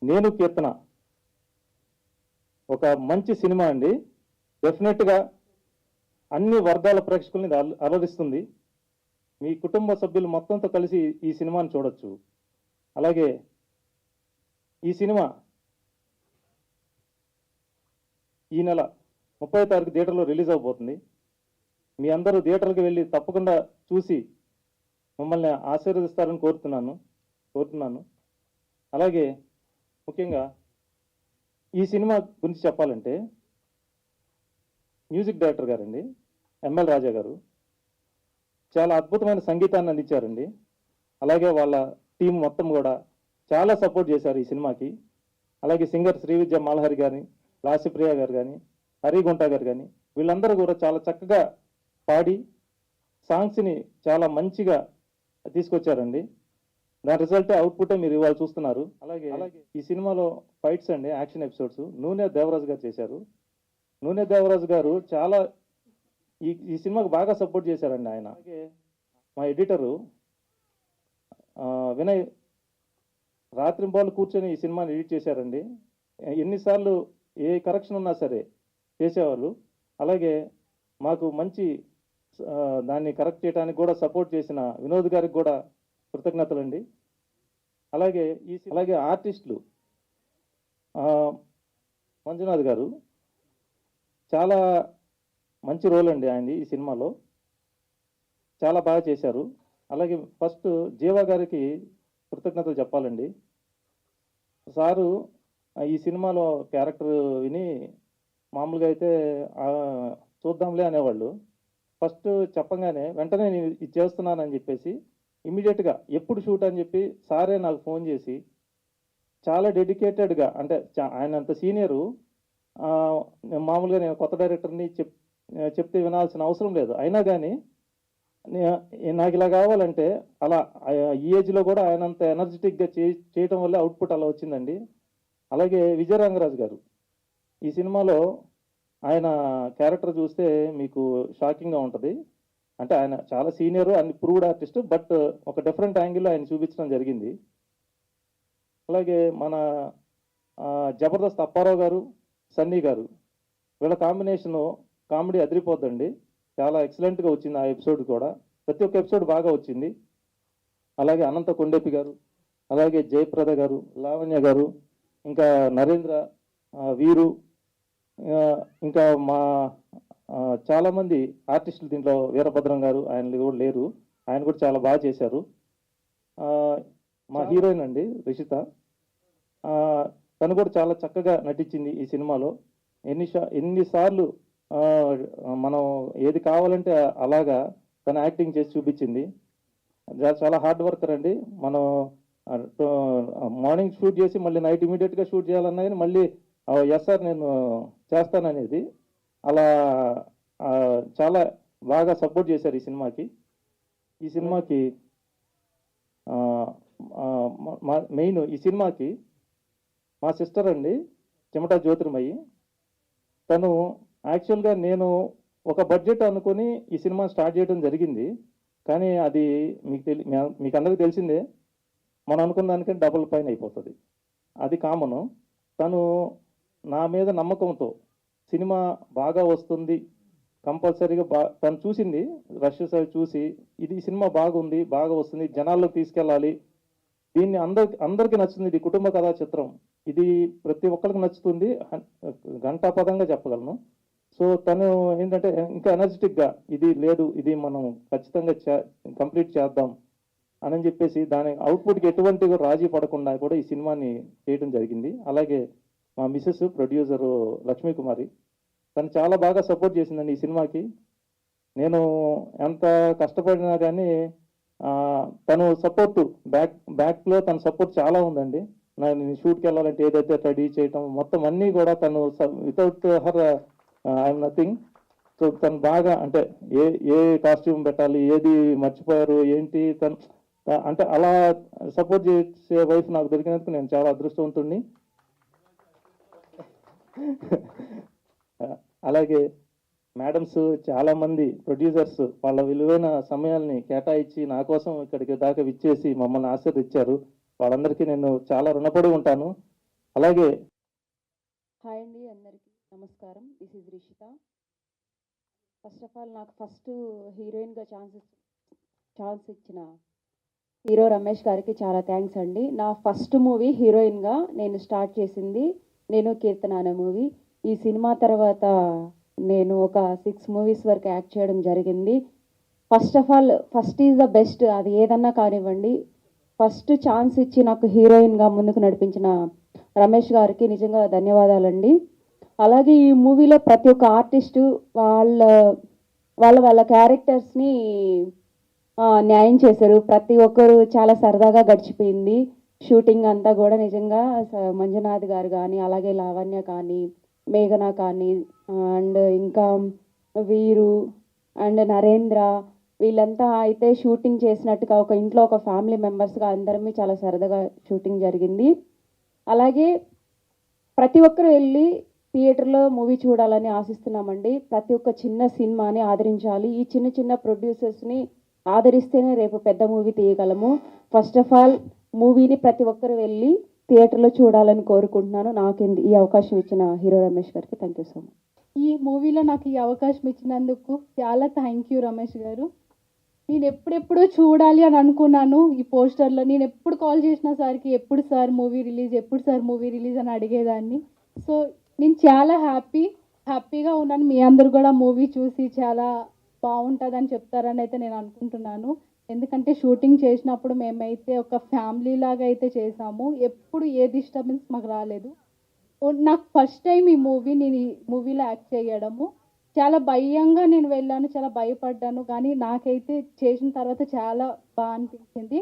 నేను కీర్తన ఒక మంచి సినిమా అండి. డెఫినెట్గా అన్ని వర్గాల ప్రేక్షకుల్ని అలరిస్తుంది. మీ కుటుంబ సభ్యులు మొత్తంతో కలిసి ఈ సినిమాని చూడొచ్చు. అలాగే ఈ సినిమా ఈ నెల 30వ తారీఖు థియేటర్లో రిలీజ్ అవబోతుంది. మీ అందరూ థియేటర్కి వెళ్ళి తప్పకుండా చూసి మమ్మల్ని ఆశీర్వదిస్తారని కోరుతున్నాను. అలాగే ముఖ్యంగా ఈ సినిమా గురించి చెప్పాలంటే మ్యూజిక్ డైరెక్టర్ గారండి ఎంఎల్ రాజా గారు చాలా అద్భుతమైన సంగీతాన్ని అందించారండి. అలాగే వాళ్ళ టీం మొత్తం కూడా చాలా సపోర్ట్ చేశారు ఈ సినిమాకి. అలాగే సింగర్ శ్రీవిద్య మాలహరి గారిని, లాసిప్రియ గారు కానీ, హరిగుంట గారు కానీ వీళ్ళందరూ కూడా చాలా చక్కగా పాడి సాంగ్స్ని చాలా మంచిగా తీసుకొచ్చారండి. దాని రిజల్ట్ అవుట్పుటే మీరు ఇవాళ చూస్తున్నారు. అలాగే ఈ సినిమాలో ఫైట్స్ అండి, యాక్షన్ ఎపిసోడ్స్ నూనె దేవరాజు గారు చేశారు. నూనె దేవరాజు గారు చాలా ఈ సినిమాకు బాగా సపోర్ట్ చేశారండి ఆయన. అలాగే మా ఎడిటరు వినయ్ రాత్రింబాలు కూర్చొని ఈ సినిమాని ఎడిట్ చేశారండి. ఎన్నిసార్లు ఏ కరెక్షన్ ఉన్నా సరే చేసేవాళ్ళు. అలాగే మాకు మంచి దాన్ని కరెక్ట్ చేయడానికి కూడా సపోర్ట్ చేసిన వినోద్ గారికి కూడా కృతజ్ఞతలండి. అలాగే ఆర్టిస్టులు మంజునాథ్ గారు చాలా మంచి రోల్ అండి ఆయనది ఈ సినిమాలో, చాలా బాగా చేశారు. అలాగే ఫస్ట్ జీవా గారికి కృతజ్ఞతలు చెప్పాలండి. సారు ఈ సినిమాలో క్యారెక్టర్ విని మామూలుగా అయితే చూద్దాంలే అనేవాళ్ళు. ఫస్ట్ చెప్పగానే వెంటనే నేను ఇది చేస్తున్నానని చెప్పేసి ఇమీడియట్గా ఎప్పుడు షూట్ అని చెప్పి సారే నాకు ఫోన్ చేసి చాలా డెడికేటెడ్గా, అంటే ఆయన అంత సీనియరు, మామూలుగా నేను కొత్త డైరెక్టర్ని చెప్తే వినాల్సిన అవసరం లేదు. అయినా కానీ నాకు ఇలా కావాలంటే అలా ఈ ఏజ్లో కూడా ఆయన అంత ఎనర్జెటిక్గా చేయటం వల్ల అవుట్పుట్ అలా వచ్చిందండి. అలాగే విజయరంగరాజు గారు ఈ సినిమాలో ఆయన క్యారెక్టర్ చూస్తే మీకు షాకింగ్గా ఉంటుంది. అంటే ఆయన చాలా senior and proved artist, but ఒక డిఫరెంట్ యాంగిల్లో ఆయన చూపించడం జరిగింది. అలాగే మన జబర్దస్త్ అప్పారావు గారు, సన్నీ గారు వీళ్ళ కాంబినేషను కామెడీ అదిరిపోద్దండి. చాలా ఎక్సలెంట్గా వచ్చింది ఆ ఎపిసోడ్ కూడా, ప్రతి ఒక్క ఎపిసోడ్ బాగా వచ్చింది. అలాగే అనంత కొండేపి గారు, అలాగే జయప్రద గారు, లావణ్య గారు, ఇంకా నరేంద్ర, వీరు, ఇంకా మా చాలామంది ఆర్టిస్టులు దీంట్లో, వీరభద్రం గారు ఆయన కూడా లేరు, ఆయన కూడా చాలా బాగా చేశారు. మా హీరోయిన్ అండి రిషిత, తను కూడా చాలా చక్కగా నటించింది ఈ సినిమాలో. ఎన్నిసార్లు మనం ఏది కావాలంటే అలాగా తను యాక్టింగ్ చేసి చూపించింది. చాలా హార్డ్ వర్కర్ అండి. మనం మార్నింగ్ షూట్ చేసి మళ్ళీ నైట్ ఇమీడియట్గా షూట్ చేయాలన్నా కానీ మళ్ళీ ఎస్ సార్ నేను చేస్తాననేది, అలా చాలా బాగా సపోర్ట్ చేశారు ఈ సినిమాకి. మెయిన్ ఈ సినిమాకి మా సిస్టర్ అండి చెమటా జ్యోతిర్మయి. తను యాక్చువల్గా నేను ఒక బడ్జెట్ అనుకొని ఈ సినిమా స్టార్ట్ చేయడం జరిగింది. కానీ అది మీకు అందరికీ తెలిసిందే, మనం అనుకున్న దానికంటే డబుల్ పైన అయిపోతుంది, అది కామను. తను నా మీద నమ్మకంతో సినిమా బాగా వస్తుంది కంపల్సరీగా, తను చూసింది రష్ సార్ చూసి ఈ సినిమా బాగుంది, బాగా వస్తుంది, జనాల్లోకి తీసుకెళ్ళాలి, దీన్ని అందరికీ నచ్చుతుంది, ఇది కుటుంబ కథా చిత్రం, ఇది ప్రతి ఒక్కరికి నచ్చుతుంది, ఘంటాపదంగా చెప్పగలను. సో తను ఏంటంటే ఇంకా ఎనర్జెటిక్గా ఇది మనం ఖచ్చితంగా కంప్లీట్ చేద్దాం అని చెప్పేసి దాని అవుట్పుట్కి ఎటువంటి రాజీ పడకుండా కూడా ఈ సినిమాని చేయడం జరిగింది. అలాగే మా మిస్సెస్ ప్రొడ్యూసరు లక్ష్మీ కుమారి, తను చాలా బాగా సపోర్ట్ చేసిందండి ఈ సినిమాకి. నేను ఎంత కష్టపడినా కానీ తను సపోర్టు బ్యాక్లో తన సపోర్ట్ చాలా ఉందండి. నేను షూట్కి వెళ్ళాలంటే ఏదైతే రెడీ చేయటం మొత్తం అన్నీ కూడా తను without her I'm nothing. So తను బాగా, అంటే ఏ కాస్ట్యూమ్ పెట్టాలి, ఏది మర్చిపోయారు ఏంటి, తను అంటే అలా సపోర్ట్ చేసే వైఫ్ నాకు దొరికినందుకు నేను చాలా అదృష్టవంతుడిని. అలాగే మేడమ్స్ చాలామంది ప్రొడ్యూసర్స్ వాళ్ళ విలువైన సమయాల్ని కేటాయించి నా కోసం ఇక్కడికి దాకా విచ్చేసి మమ్మల్ని ఆశీర్వదించారు. వాళ్ళందరికీ నేను చాలా రుణపడి ఉంటాను. అలాగే హాయ్ అండి, అందరికీ నమస్కారం. This is Rishitha. First of all నాకు ఫస్ట్ హీరోయిన్గా ఛాన్స్ ఇచ్చిన హీరో రమేష్ గారికి చాలా థ్యాంక్స్ అండి. నా ఫస్ట్ మూవీ హీరోయిన్గా నేను స్టార్ట్ చేసింది నేను కీర్తన అనే మూవీ. ఈ సినిమా తర్వాత నేను ఒక 6 మూవీస్ వరకు యాక్ట్ చేయడం జరిగింది. First of all first is the best, అది ఏదన్నా కానివ్వండి. ఫస్ట్ ఛాన్స్ ఇచ్చి నాకు హీరోయిన్గా ముందుకు నడిపించిన రమేష్ గారికి నిజంగా ధన్యవాదాలండి. అలాగే ఈ మూవీలో ప్రతి ఒక్క ఆర్టిస్టు వాళ్ళ వాళ్ళ వాళ్ళ క్యారెక్టర్స్ని న్యాయం చేశారు. ప్రతి ఒక్కరు చాలా సరదాగా గడిచిపోయింది షూటింగ్ అంతా కూడా. నిజంగా మంజునాథ్ గారు కానీ, అలాగే లావణ్య కానీ, మేఘన కానీ, అండ్ ఇంకా వీరు అండ్ నరేంద్ర, వీళ్ళంతా అయితే షూటింగ్ చేసినట్టుగా ఒక ఇంట్లో ఒక ఫ్యామిలీ మెంబర్స్గా అందరమీ చాలా సరదాగా షూటింగ్ జరిగింది. అలాగే ప్రతి ఒక్కరు వెళ్ళి థియేటర్లో మూవీ చూడాలని ఆశిస్తున్నామండి. ప్రతి ఒక్క చిన్న సినిమాని ఆదరించాలి. ఈ చిన్న చిన్న ప్రొడ్యూసర్స్ని ఆదరిస్తేనే రేపు పెద్ద మూవీ తీయగలము. ఫస్ట్ ఆఫ్ ఆల్ మూవీని ప్రతి ఒక్కరు వెళ్ళి థియేటర్లో చూడాలని కోరుకుంటున్నాను. నాకు ఈ అవకాశం ఇచ్చిన హీరో రమేష్ గారికి థ్యాంక్ యూ సో మచ్. ఈ మూవీలో నాకు ఈ అవకాశం ఇచ్చినందుకు చాలా థ్యాంక్ యూ రమేష్ గారు. నేను ఎప్పుడెప్పుడు చూడాలి అని అనుకున్నాను ఈ పోస్టర్లో. నేను ఎప్పుడు కాల్ చేసిన సార్కి ఎప్పుడు సార్ మూవీ రిలీజ్, ఎప్పుడు సార్ మూవీ రిలీజ్ అని అడిగేదాన్ని. సో నేను చాలా హ్యాపీగా ఉన్నాను. మీ అందరు కూడా మూవీ చూసి చాలా బాగుంటుందని చెప్తారని అయితే నేను అనుకుంటున్నాను. ఎందుకంటే షూటింగ్ చేసినప్పుడు మేమైతే ఒక ఫ్యామిలీ లాగా అయితే చేసాము. ఎప్పుడు ఏ డిస్టర్బెన్స్ మాకు రాలేదు. నాకు ఫస్ట్ టైం నేను ఈ మూవీలో యాక్ట్ చేయడము. చాలా భయంగా నేను వెళ్ళాను, చాలా భయపడ్డాను. కానీ నాకైతే చేసిన తర్వాత చాలా బాగా అనిపించింది.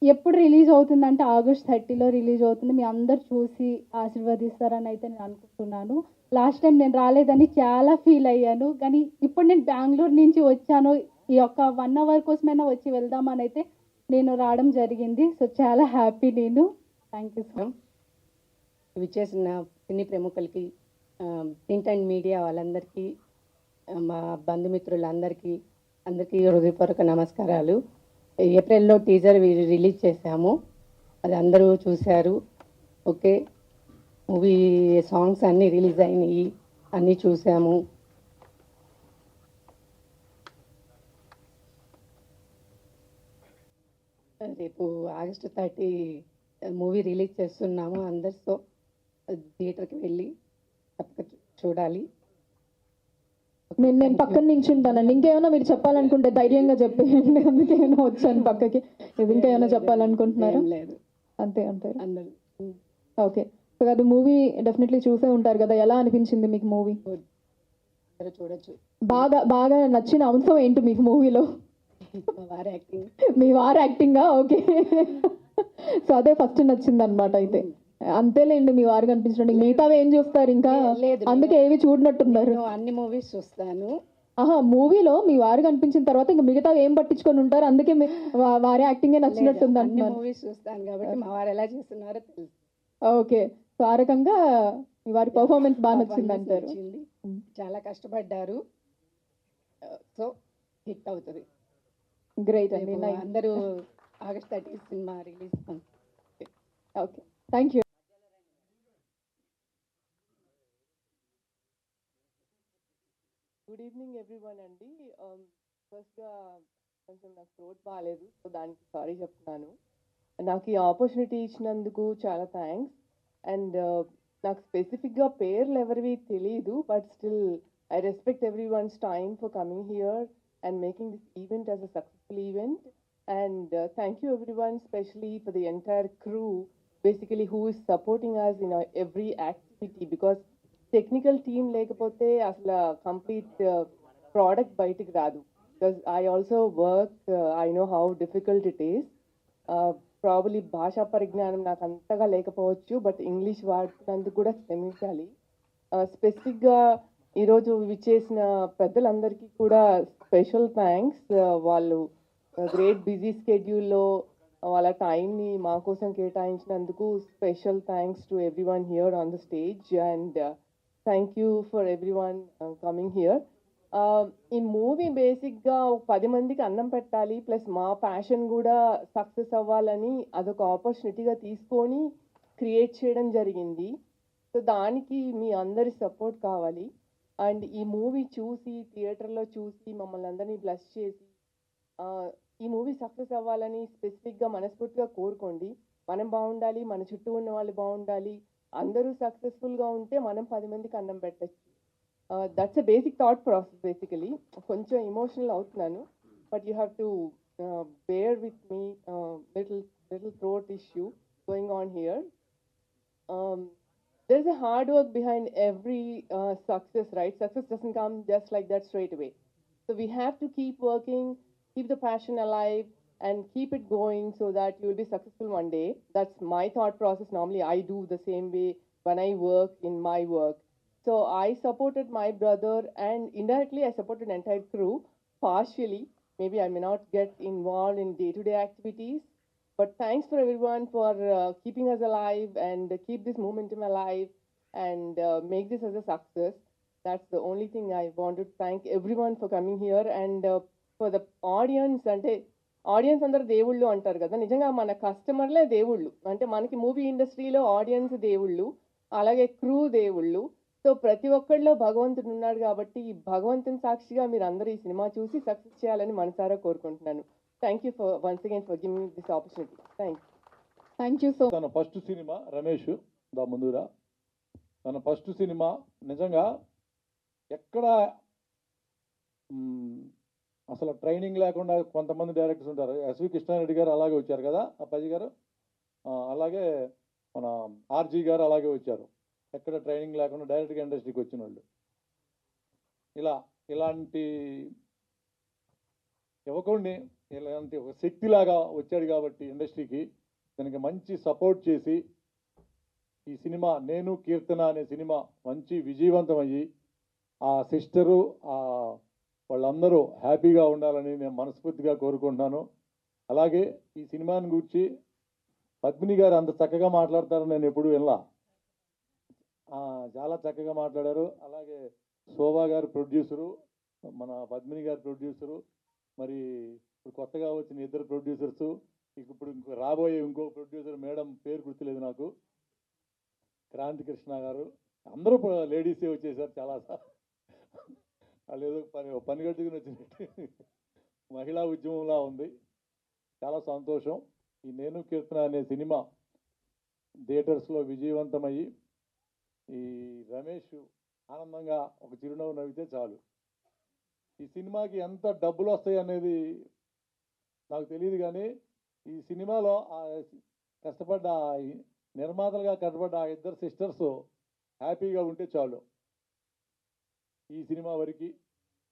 ఎప్పుడు రిలీజ్ అవుతుందంటే August 30 రిలీజ్ అవుతుంది. మీ అందరు చూసి ఆశీర్వదిస్తారని అయితే నేను అనుకుంటున్నాను. లాస్ట్ టైం నేను రాలేదని చాలా ఫీల్ అయ్యాను. కానీ ఇప్పుడు నేను బెంగళూరు నుంచి వచ్చాను. ఈ యొక్క 1 hour కోసమైనా వచ్చి వెళ్దామని అయితే నేను రావడం జరిగింది. సో చాలా హ్యాపీ నేను. Thank you so much. విచ్చేసిన సినీ ప్రముఖులకి, ప్రింట్ అండ్ మీడియా వాళ్ళందరికీ, మా బంధుమిత్రులందరికీ హృదయపూర్వక నమస్కారాలు. ఏప్రిల్లో టీజర్ రిలీజ్ చేశాము, అది అందరూ చూశారు. ఓకే, మూవీ సాంగ్స్ అన్నీ రిలీజ్ అయినాయి, అన్నీ చూసాము. రేపు August 30 మూవీ రిలీజ్ చేస్తున్నాము. అందరితో థియేటర్కి వెళ్ళి తప్పక చూడాలి. నేను పక్కన నుంచి ఉంటానండి. ఇంకేమైనా మీరు చెప్పాలనుకుంటే ధైర్యంగా చెప్పేయండి. అందుకేమైనా వచ్చాను పక్కకి. ఇది ఇంకేమైనా చెప్పాలనుకుంటున్నారా? లేదు, అంతే అంటారు అందరూ. ఓకే. సో అది మూవీ డెఫినెట్లీ చూసే ఉంటారు కదా, ఎలా అనిపించింది మీకు మూవీ? చూడొచ్చు. బాగా బాగా నచ్చిన అంశం ఏంటి మీకు మూవీలో? వారి యాక్టింగ్. మీ వారి యాక్టింగా? ఓకే. సో అదే ఫస్ట్ నచ్చింది అనమాట. అయితే అంతేలేండి, మీ వారు కనిపించండి, మిగతావి ఏం చూస్తారు ఇంకా? లేదు, అందుకే ఏవి చూడనట్టున్నారు. అన్ని మూవీస్ చూస్తాను. ఆహా, మూవీలో మీ వారు కనిపించిన తర్వాత ఇంకా మిగతా ఏం పట్టించుకొని ఉంటారు, అందుకే వారి యాక్టింగే నచ్చినట్టుంది అన్ని అంటున్నారు. మూవీస్ చూస్తాను కాబట్టి మా వారు ఎలా చేస్తున్నారో తెలుసు. ఓకే. సో ఆ రకంగా మీ వారి పర్ఫార్మెన్స్ బాగా నచ్చింది అంటారు. చాలా కష్టపడ్డారు, సో హిట్ అవుతుంది. గ్రేట్ అండి. అందరూ August 30 cinema release. Okay, thank you. Good evening everyone అండి. ఫస్ట్గా కొంచెం నాకు థ్రోట్ బాగాలేదు, సో దానికి సారీ చెప్తున్నాను. నాకు ఈ ఆపర్చునిటీ ఇచ్చినందుకు చాలా థ్యాంక్స్. అండ్ నాకు స్పెసిఫిక్గా పేర్లు ఎవరివి తెలియదు, but still I respect every once time for coming here and making this event as a successful event. And thank you everyone, especially for the entire crew, basically who is supporting us in our every activity, because technical team lekapothe asla complete product bayitiki raadu. Because I also work, I know how difficult it is. Probably bhasha పరిజ్ఞానం నాకు అంతగా లేకపోవచ్చు, but English వాడుతున్నందుకు కూడా క్షమించాలి. స్పెసిఫిక్గా ఈరోజు విచ్చేసిన పెద్దలందరికీ కూడా స్పెషల్ థ్యాంక్స్. వాళ్ళు గ్రేట్ బిజీ స్కెడ్యూల్లో వాళ్ళ టైంని మా కోసం కేటాయించినందుకు special thanks to everyone here on the stage. And thank you for everyone coming here. ఈ మూవీ బేసిక్గా 10 మందికి అన్నం పెట్టాలి, ప్లస్ మా ప్యాషన్ కూడా సక్సెస్ అవ్వాలని అదొక ఆపర్చునిటీగా తీసుకొని క్రియేట్ చేయడం జరిగింది. సో దానికి మీ అందరి సపోర్ట్ కావాలి. అండ్ ఈ మూవీ చూసి థియేటర్లో చూసి మమ్మల్ని అందరినీ బ్లెస్ చేసి ఈ మూవీ సక్సెస్ అవ్వాలని స్పెసిఫిక్గా మనస్ఫూర్తిగా కోరుకోండి. మనం బాగుండాలి, మన చుట్టూ ఉన్న వాళ్ళు బాగుండాలి, అందరూ సక్సెస్ఫుల్గా ఉంటే మనం 10 మందికి అన్నం పెట్టచ్చు. That's a basic thought process. Basically కొంచెం ఎమోషనల్ అవుతున్నాను, but you have to bear with me. Little throat issue going on here. There's a hard work behind every success, right? Success doesn't come just like that straight away. So we have to keep working, keep the passion alive, and keep it going so that you will be successful one day. That's my thought process. Normally, I do the same way when I work in my work. So I supported my brother, and indirectly, I supported the entire crew, partially. Maybe I may not get involved in day-to-day activities, but thanks for everyone for keeping us alive and keep this momentum alive and make this as a success. That's the only thing I want to thank everyone for coming here and for the audience. అంటే audience అందరు దేవుళ్ళు అంటారు కదా, నిజంగా మన కస్టమర్లే దేవుళ్ళు. అంటే మనకి మూవీ ఇండస్ట్రీలో ఆడియన్స్ దేవుళ్ళు, అలాగే క్రూ దేవుళ్ళు. సో ప్రతి ఒక్కళ్ళలో భగవంతుడు ఉన్నాడు కాబట్టి ఈ భగవంతుని సాక్షిగా మీరు అందరూ ఈ సినిమా చూసి సక్సెస్ చేయాలని మనసారా కోరుకుంటున్నాను. Thank you for once again for giving this opportunity. Thank you so తన ఫస్ట్ సినిమా రమేష్ దా ముందురా, తన ఫస్ట్ సినిమా నిజంగా ఎక్కడ అసలు ట్రైనింగ్ లేకుండా కొంతమంది డైరెక్టర్స్ ఉంటారు. ఎస్వి కృష్ణారెడ్డి గారు అలాగే వచ్చారు కదా, అప్పాజీ గారు, అలాగే మన ఆర్జీ గారు అలాగే వచ్చారు. ఎక్కడ ట్రైనింగ్ లేకుండా డైరెక్ట్గా ఇండస్ట్రీకి వచ్చిన వాళ్ళు. ఇలాంటి యువకుడిని ఇలాంటి ఒక శక్తిలాగా వచ్చాడు కాబట్టి ఇండస్ట్రీకి దానికి మంచి సపోర్ట్ చేసి ఈ సినిమా నేను కీర్తన అనే సినిమా మంచి విజయవంతమయ్యి ఆ సిస్టరు వాళ్ళందరూ హ్యాపీగా ఉండాలని నేను మనస్ఫూర్తిగా కోరుకుంటున్నాను. అలాగే ఈ సినిమాని గురించి పద్మిని గారు అంత చక్కగా మాట్లాడతారని నేను ఎప్పుడు వినలా. చాలా చక్కగా మాట్లాడారు. అలాగే శోభా గారు ప్రొడ్యూసరు, మన పద్మిని గారు ప్రొడ్యూసరు, మరి ఇప్పుడు కొత్తగా వచ్చిన ఇద్దరు ప్రొడ్యూసర్సు, ఇప్పుడు రాబోయే ఇంకో ప్రొడ్యూసర్ మేడం పేరు గుర్తులేదు నాకు, క్రాంతి కృష్ణ గారు, అందరూ లేడీసే వచ్చేసారు. చాలా వాళ్ళు ఏదో పని కట్టుకుని వచ్చినట్టు మహిళా ఉద్యమంలా ఉంది. చాలా సంతోషం. ఈ నేను కీర్తన అనే సినిమా థియేటర్స్లో విజయవంతమయ్యి ఈ రమేష్ ఆనందంగా ఒక చిరునవ్వు నవ్వితే చాలు. ఈ సినిమాకి ఎంత డబ్బులు వస్తాయి అనేది నాకు తెలియదు, కానీ ఈ సినిమాలో కష్టపడ్డ నిర్మాతలుగా కష్టపడ్డ ఆ ఇద్దరు సిస్టర్స్ హ్యాపీగా ఉంటే చాలు. ఈ సినిమా వరకు